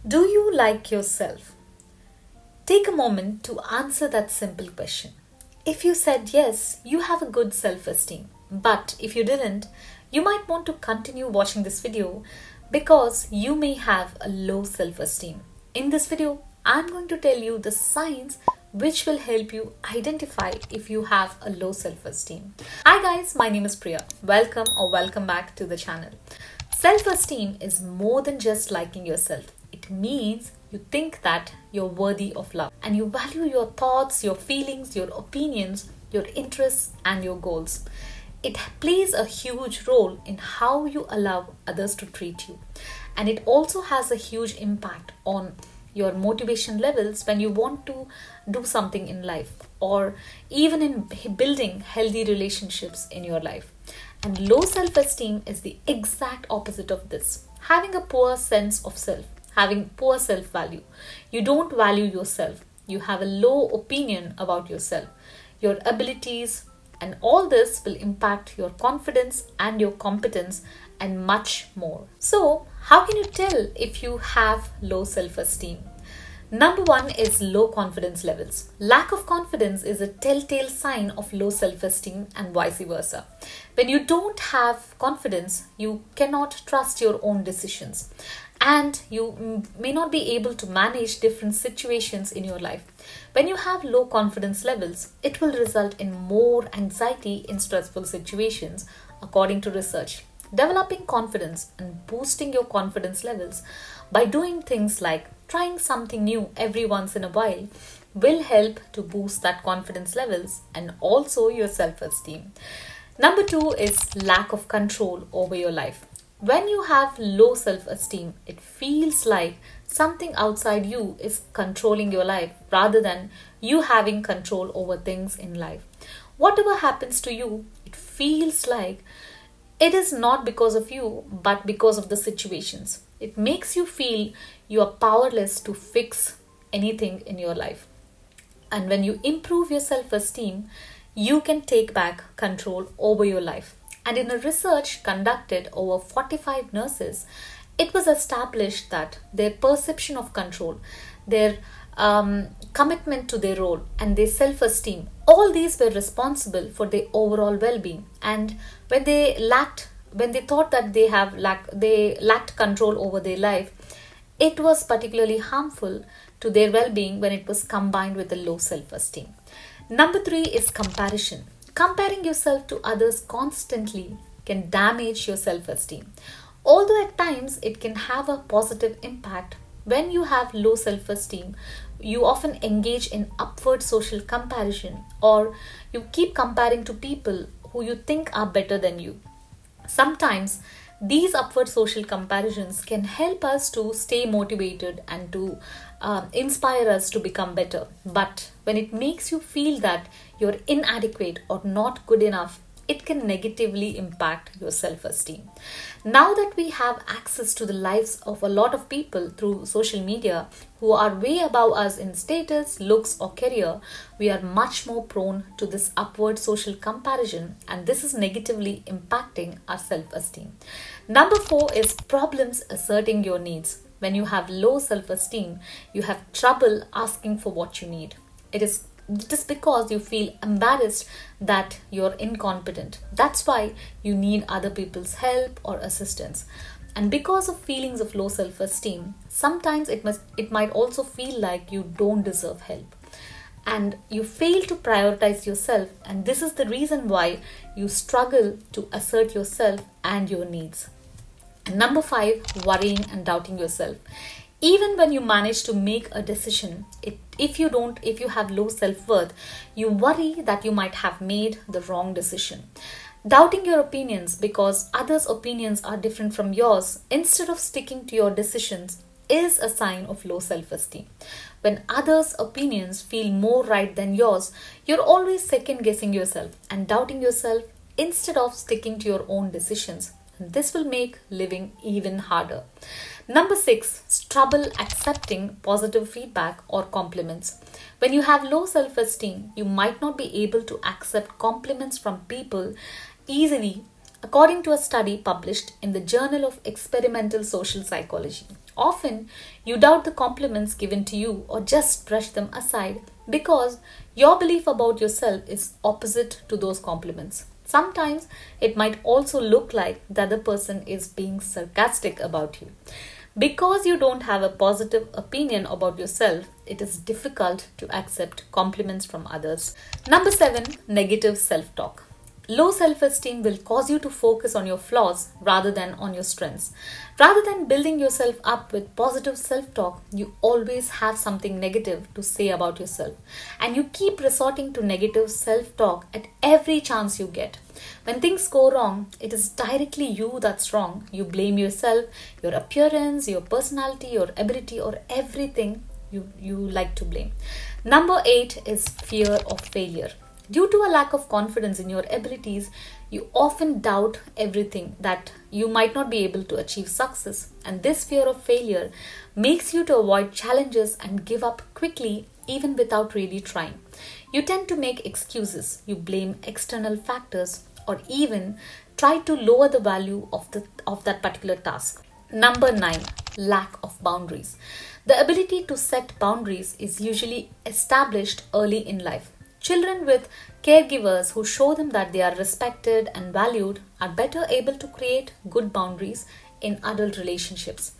Do you like yourself? Take a moment to answer that simple question. If you said yes, you have a good self-esteem. But if you didn't, you might want to continue watching this video because you may have a low self-esteem. In this video, I'm going to tell you the signs which will help you identify if you have a low self-esteem. Hi guys, my name is Priya. Welcome back to the channel. Self-esteem is more than just liking yourself. It means you think that you're worthy of love and you value your thoughts, your feelings, your opinions, your interests and your goals. It plays a huge role in how you allow others to treat you. And it also has a huge impact on your motivation levels when you want to do something in life or even in building healthy relationships in your life. And low self-esteem is the exact opposite of this. Having a poor sense of self, having poor self-value. You don't value yourself. You have a low opinion about yourself, your abilities, and all this will impact your confidence and your competence and much more. So, how can you tell if you have low self-esteem? Number one is low confidence levels. Lack of confidence is a telltale sign of low self-esteem and vice versa. When you don't have confidence, you cannot trust your own decisions and you may not be able to manage different situations in your life. When you have low confidence levels, it will result in more anxiety in stressful situations, according to research. Developing confidence and boosting your confidence levels by doing things like trying something new every once in a while will help to boost that confidence levels and also your self-esteem. Number two is lack of control over your life. When you have low self-esteem, it feels like something outside you is controlling your life rather than you having control over things in life. Whatever happens to you, it feels like it is not because of you, but because of the situations. It makes you feel you are powerless to fix anything in your life. And when you improve your self-esteem, you can take back control over your life. And in a research conducted over 45 nurses, it was established that their perception of control, their commitment to their role and their self-esteem, all these were responsible for their overall well-being. And when they thought that they lacked control over their life, it was particularly harmful to their well-being when it was combined with a low self-esteem. Number three is comparison. Comparing yourself to others constantly can damage your self-esteem. Although at times it can have a positive impact, when you have low self-esteem, you often engage in upward social comparison or you keep comparing to people who you think are better than you. Sometimes these upward social comparisons can help us to stay motivated and to inspire us to become better. But when it makes you feel that you're inadequate or not good enough, it can negatively impact your self-esteem. Now that we have access to the lives of a lot of people through social media who are way above us in status, looks or career, we are much more prone to this upward social comparison and this is negatively impacting our self-esteem. Number four is problems asserting your needs. When you have low self-esteem, you have trouble asking for what you need. It is because you feel embarrassed that you're incompetent. That's why you need other people's help or assistance. And because of feelings of low self-esteem, sometimes it might also feel like you don't deserve help. And you fail to prioritize yourself, and this is the reason why you struggle to assert yourself and your needs. And number five, worrying and doubting yourself. Even when you manage to make a decision, if you have low self-worth, you worry that you might have made the wrong decision. Doubting your opinions because others' opinions are different from yours instead of sticking to your decisions is a sign of low self-esteem. When others' opinions feel more right than yours, you're always second-guessing yourself and doubting yourself instead of sticking to your own decisions. And this will make living even harder. Number six, trouble accepting positive feedback or compliments. When you have low self-esteem, you might not be able to accept compliments from people easily, according to a study published in the Journal of Experimental Social Psychology. Often, you doubt the compliments given to you or just brush them aside because your belief about yourself is opposite to those compliments. Sometimes it might also look like the other person is being sarcastic about you. Because you don't have a positive opinion about yourself, it is difficult to accept compliments from others. Number 7, negative self-talk. Low self-esteem will cause you to focus on your flaws rather than on your strengths. Rather than building yourself up with positive self-talk, you always have something negative to say about yourself. And you keep resorting to negative self-talk at every chance you get. When things go wrong, it is directly you that's wrong. You blame yourself, your appearance, your personality, your ability, or everything you like to blame. Number 8 is fear of failure. Due to a lack of confidence in your abilities, you often doubt everything that you might not be able to achieve success. And this fear of failure makes you to avoid challenges and give up quickly even without really trying. You tend to make excuses, you blame external factors, or even try to lower the value of that particular task. Number 9, lack of boundaries. The ability to set boundaries is usually established early in life. Children with caregivers who show them that they are respected and valued are better able to create good boundaries in adult relationships.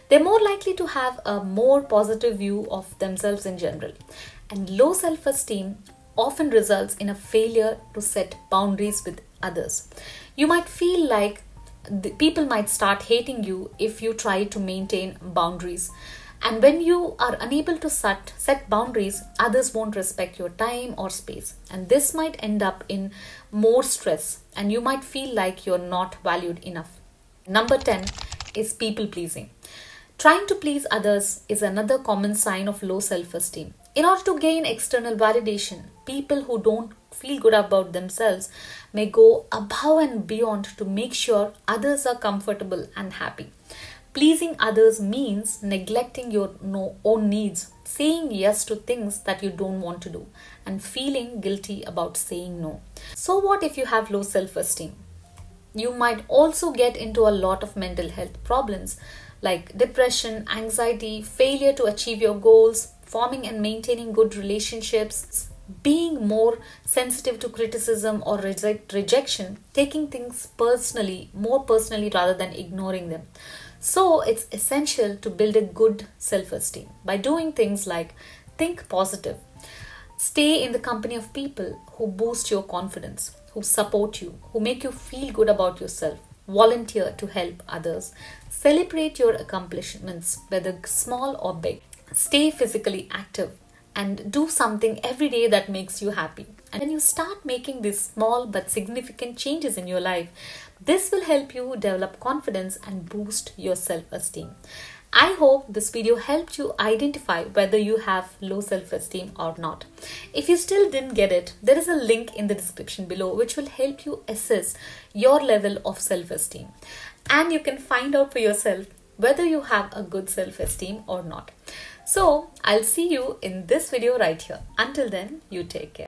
They're more likely to have a more positive view of themselves in general. And low self-esteem often results in a failure to set boundaries with others. You might feel like people might start hating you if you try to maintain boundaries. And when you are unable to set boundaries, others won't respect your time or space. And this might end up in more stress and you might feel like you're not valued enough. Number 10 is people pleasing. Trying to please others is another common sign of low self-esteem. In order to gain external validation, people who don't feel good about themselves may go above and beyond to make sure others are comfortable and happy. Pleasing others means neglecting your own needs, saying yes to things that you don't want to do, and feeling guilty about saying no. So what if you have low self-esteem? You might also get into a lot of mental health problems like depression, anxiety, failure to achieve your goals, forming and maintaining good relationships, being more sensitive to criticism or rejection, taking things more personally rather than ignoring them. So it's essential to build a good self-esteem by doing things like think positive, stay in the company of people who boost your confidence, who support you, who make you feel good about yourself, volunteer to help others, celebrate your accomplishments, whether small or big, stay physically active, and do something every day that makes you happy. And when you start making these small but significant changes in your life, this will help you develop confidence and boost your self-esteem. I hope this video helped you identify whether you have low self-esteem or not. If you still didn't get it, there is a link in the description below which will help you assess your level of self-esteem. And you can find out for yourself whether you have a good self-esteem or not. So I'll see you in this video right here. Until then, you take care.